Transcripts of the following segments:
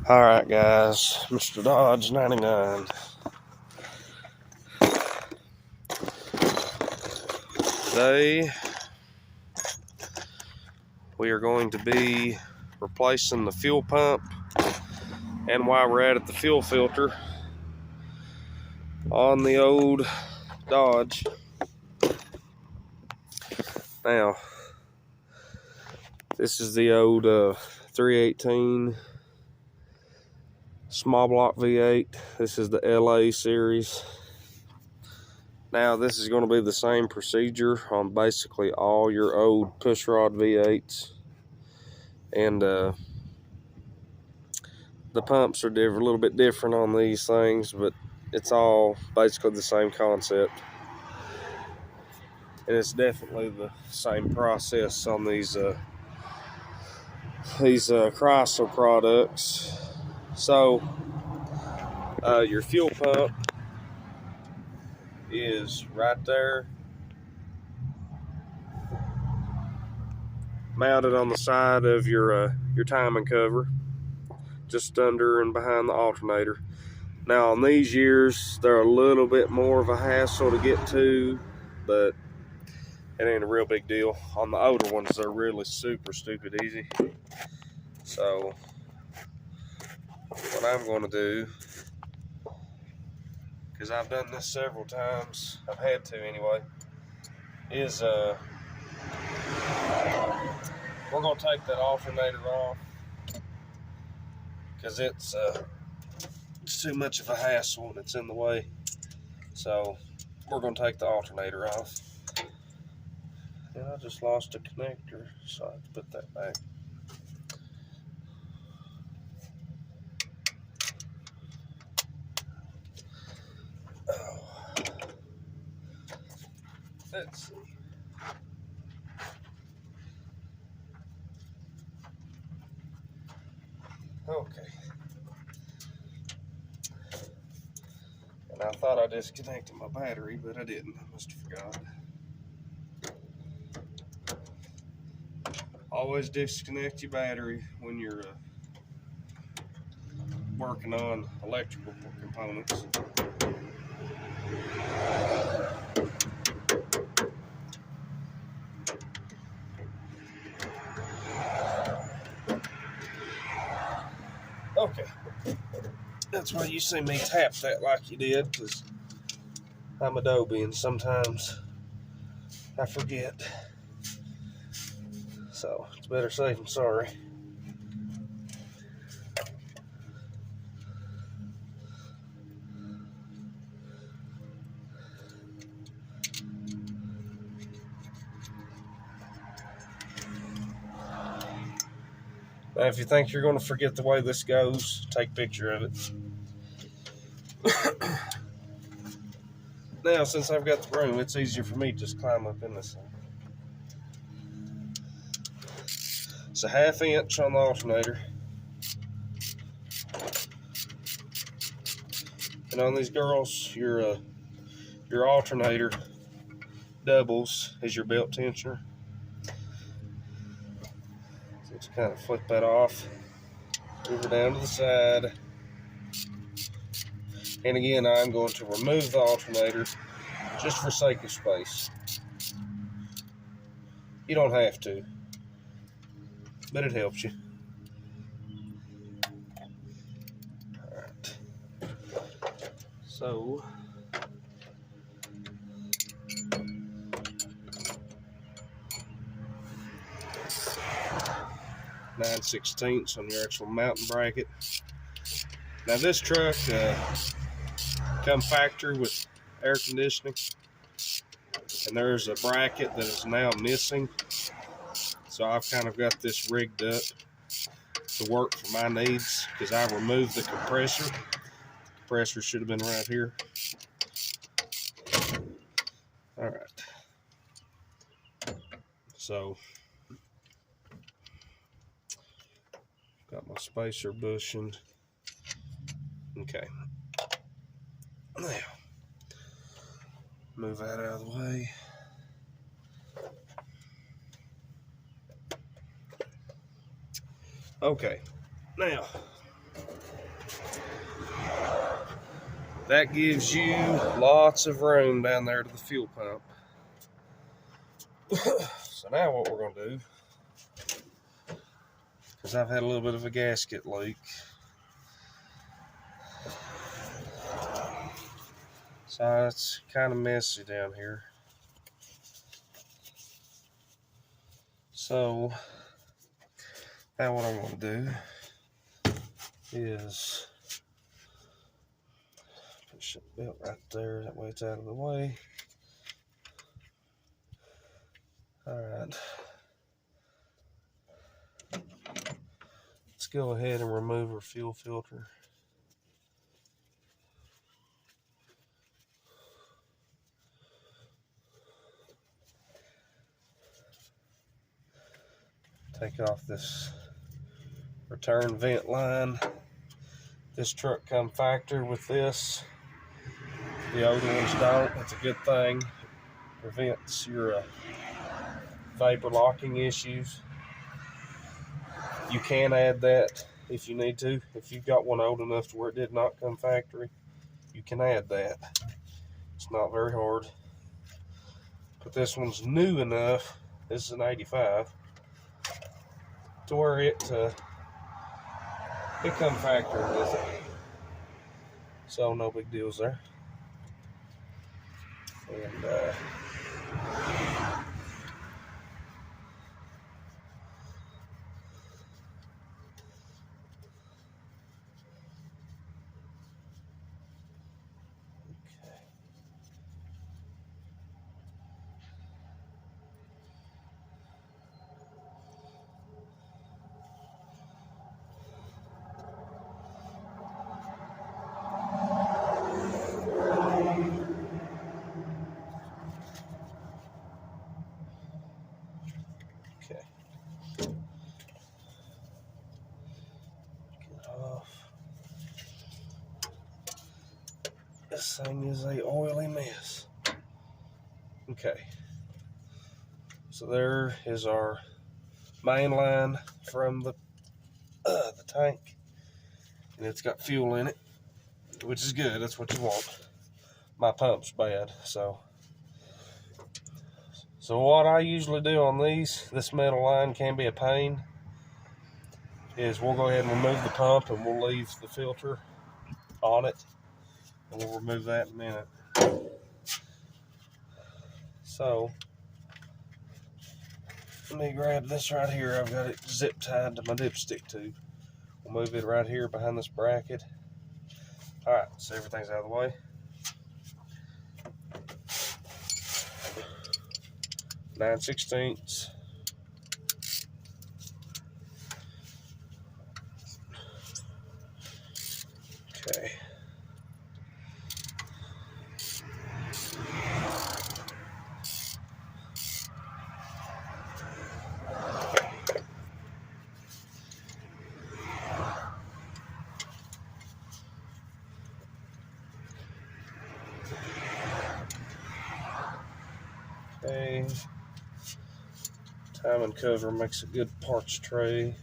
Alright guys, Mr. Dodge 99. Today we are going to be replacing the fuel pump, and while we're at it, the fuel filter on the old Dodge. Now, this is the old 318 small block V8. This is the LA series. Now, this is going to be the same procedure on basically all your old pushrod V8s. And the pumps are a little bit different on these things, but it's all basically the same concept. And it's definitely the same process on these Chrysler products. So, your fuel pump is right there, mounted on the side of your timing cover, just under and behind the alternator. Now on these years, they're a little bit more of a hassle to get to, but it ain't a real big deal. On the older ones, they're really super stupid easy. So what I'm going to do, because I've done this several times, I've had to anyway, is we're going to take that alternator off, because it's too much of a hassle and it's in the way. So we're going to take the alternator off. And I just lost a connector, so I have to put that back. Oh. Let's see. Okay. And I thought I disconnected my battery, but I didn't. I must have forgot. Always disconnect your battery when you're working on electrical components. Okay. That's why you see me tap that like you did, because I'm Adobe and sometimes I forget. So it's better safe than sorry. Now, if you think you're going to forget the way this goes, take a picture of it. Now, since I've got the broom, it's easier for me to just climb up in this thing. It's a 1/2 inch on the alternator. And on these girls, your alternator doubles as your belt tensioner. So just kind of flip that off, move it down to the side. And again, I'm going to remove the alternator just for sake of space. You don't have to, but it helps you. Alright. So, nine 16ths on your actual mounting bracket. Now this truck come factory with air conditioning, and there's a bracket that is now missing. So I've kind of got this rigged up to work for my needs, because I removed the compressor. The compressor should have been right here. All right. So got my spacer bushing. Okay. Now, move that out of the way. Okay. Now, That gives you lots of room down there to the fuel pump. So now what we're going to do, because I've had a little bit of a gasket leak, so it's kind of messy down here. So now what I'm going to do is push the belt right there, that way it's out of the way. Alright, let's go ahead and remove our fuel filter. Take off this return vent line. This truck come factory with this. The older ones don't. That's a good thing. It prevents your vapor locking issues. You can add that if you need to. If you've got one old enough to where it did not come factory, you can add that. It's not very hard. But this one's new enough, this is an 85, to where it come factory with it. So no big deals there. And okay. Get off. This thing is a oily mess. Okay. So there is our main line from the tank, and it's got fuel in it, which is good. That's what you want. My pump's bad, so what I usually do on this metal line can be a pain, is we'll go ahead and remove the pump and we'll leave the filter on it, and we'll remove that in a minute. So let me grab this right here. I've got it zip tied to my dipstick tube. We'll move it right here behind this bracket. Alright, so everything's out of the way. 9/16. Okay. Okay. Time and cover makes a good parts tray.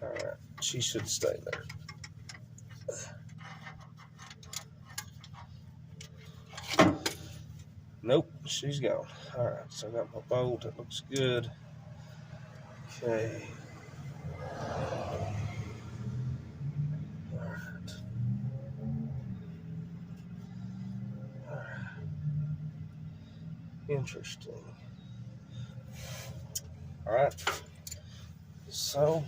Alright, she should stay there. Nope, she's gone. Alright, so I got my bolt, it looks good. Okay. Alright. Interesting. Alright. So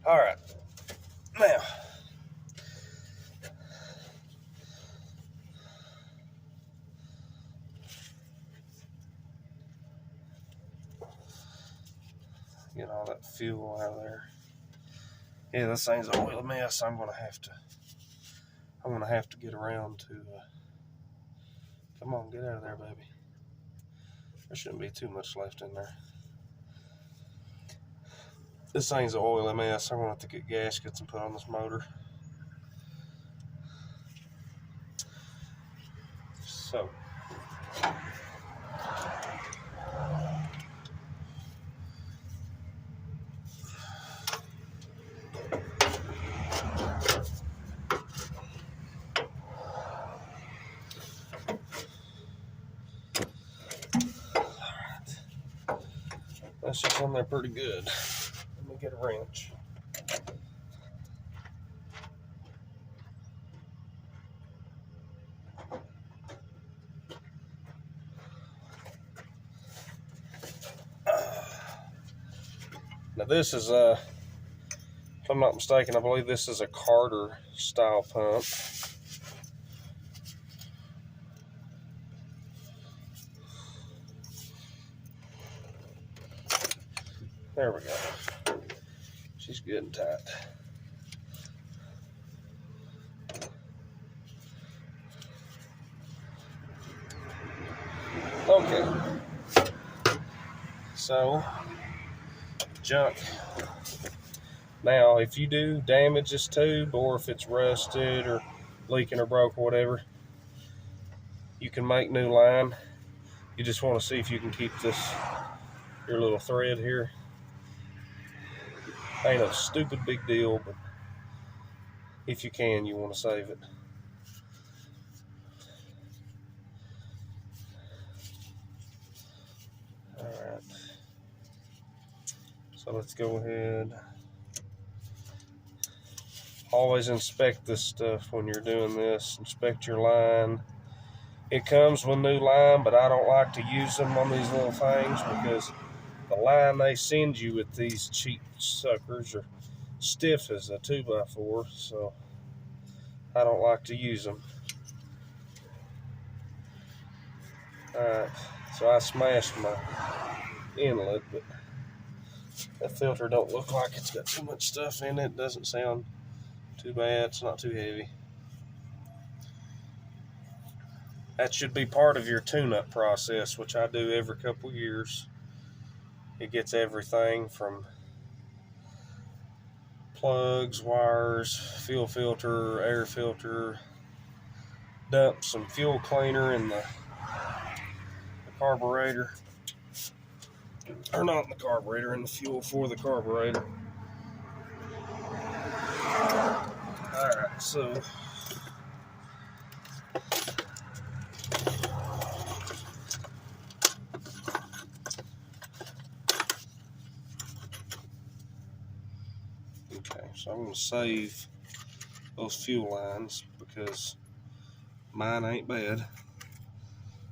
alright. Now get all that fuel out of there. Yeah, this thing's a oily mess. I'm gonna have to I'm gonna have to get around to. Come on, get out of there, baby. There shouldn't be too much left in there. This thing's an oily mess. I'm gonna have to get gaskets and put on this motor. So. That's just on there pretty good. Let me get a wrench. Now this is if I'm not mistaken, I believe this is a Carter style pump. There we go. She's good and tight. Okay. So, junk. Now, if you do damage this tube, or if it's rusted or leaking or broke or whatever, you can make new line. You just want to see if you can keep your little thread here. Ain't a stupid big deal, but if you can, you want to save it. Alright. So let's go ahead. Always inspect this stuff when you're doing this. Inspect your line. It comes with new line, but I don't like to use them on these little things because the line they send you with these cheap suckers are stiff as a 2x4, so I don't like to use them. Alright, so I smashed my inlet, but that filter don't look like it's got too much stuff in it. Doesn't sound too bad. It's not too heavy. That should be part of your tune-up process, which I do every couple years. It gets everything from plugs, wires, fuel filter, air filter, dump some fuel cleaner in the carburetor. Or not in the carburetor, in the fuel for the carburetor. Alright, so so I'm going to save those fuel lines because mine ain't bad.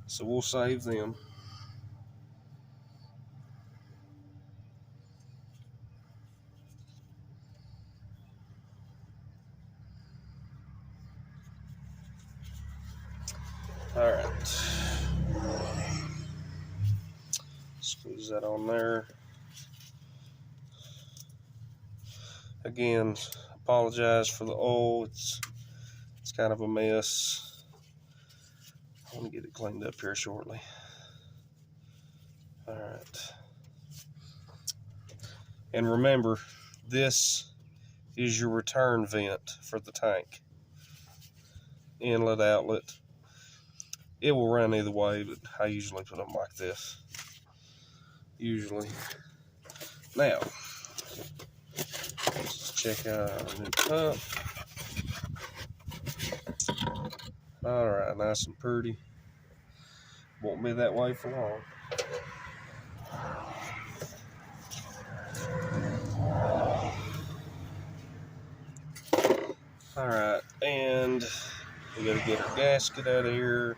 So we'll save them. Alright. Squeeze that on there. Again, apologize for the oil. It's kind of a mess. I want to get it cleaned up here shortly. Alright. And remember, this is your return vent for the tank. Inlet, outlet. It will run either way, but I usually put them like this. Usually. Now, let's check out our new pump. Alright, nice and pretty. Won't be that way for long. Alright, and we gotta get our gasket out of here.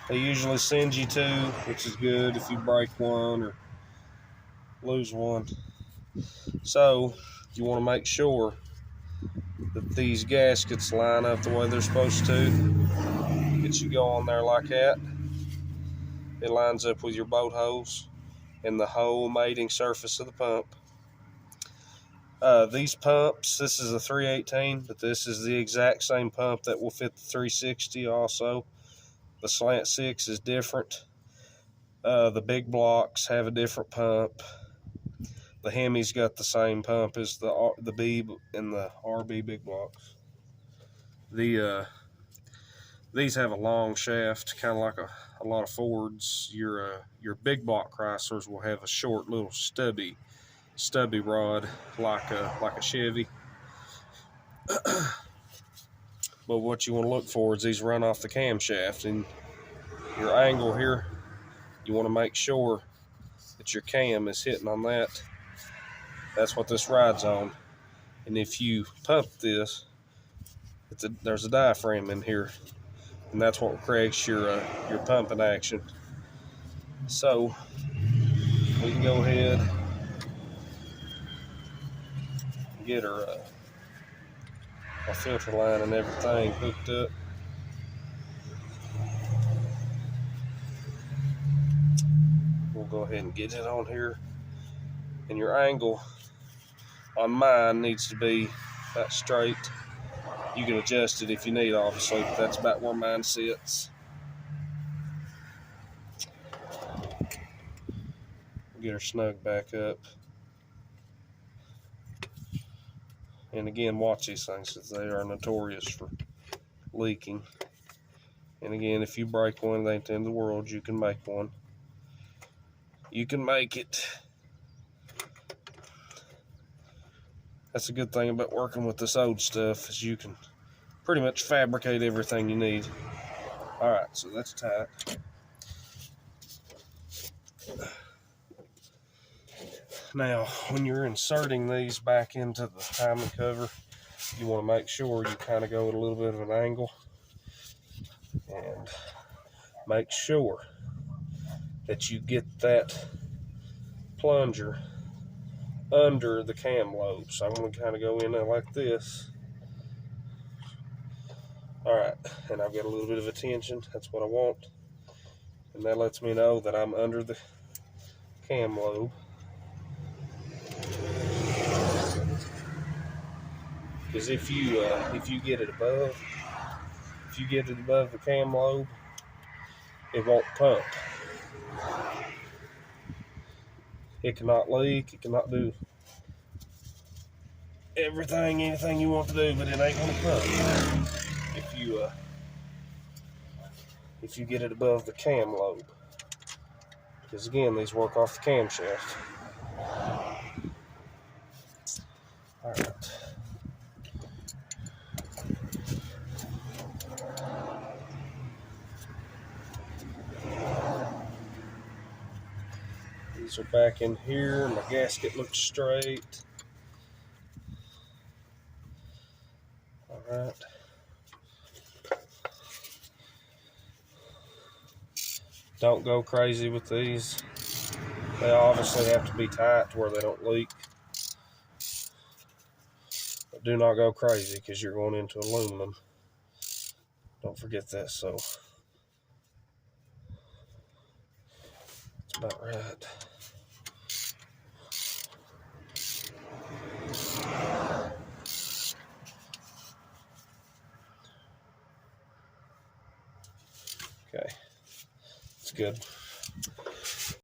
They usually send you two, which is good if you break one or lose one. So you want to make sure that these gaskets line up the way they're supposed to. It should go on there like that. It lines up with your boat hose. in the whole mating surface of the pump. These pumps, this is a 318, but this is the exact same pump that will fit the 360 also. The slant 6 is different. The big blocks have a different pump. The Hemi's got the same pump as the B and the RB big blocks. These have a long shaft, kind of like a lot of Fords. Your big block Chryslers will have a short little stubby rod like a Chevy. But what you want to look for is these run off the camshaft, and your angle here, you want to make sure that your cam is hitting on that. That's what this rides on. And if you pump this, there's a diaphragm in here, and that's what creates your pumping action. So we can go ahead and get our filter line and everything hooked up. We'll go ahead and get it on here, and your angle on mine needs to be about straight. You can adjust it if you need, obviously, but that's about where mine sits. Get her snug back up. And again, watch these things, because they are notorious for leaking. And again, if you break one, it ain't the end of the world. You can make one. You can make it. That's a good thing about working with this old stuff, is you can pretty much fabricate everything you need. All right, so that's tight. Now, when you're inserting these back into the timing cover, you want to make sure you kind of go at a little bit of an angle, and make sure that you get that plunger under the cam lobe. So I'm going to kind of go in there like this. All right, and I've got a little bit of a tension. That's what I want, and that lets me know that I'm under the cam lobe. Because if you get it above the cam lobe, it won't pump. It cannot leak. It cannot do anything you want to do, but it ain't gonna pump if you get it above the cam lobe. Because again, these work off the camshaft. All right. These are back in here. My gasket looks straight. All right. Don't go crazy with these. They obviously have to be tight to where they don't leak. But do not go crazy, because you're going into aluminum. Don't forget that. So it's about right. Okay, it's good.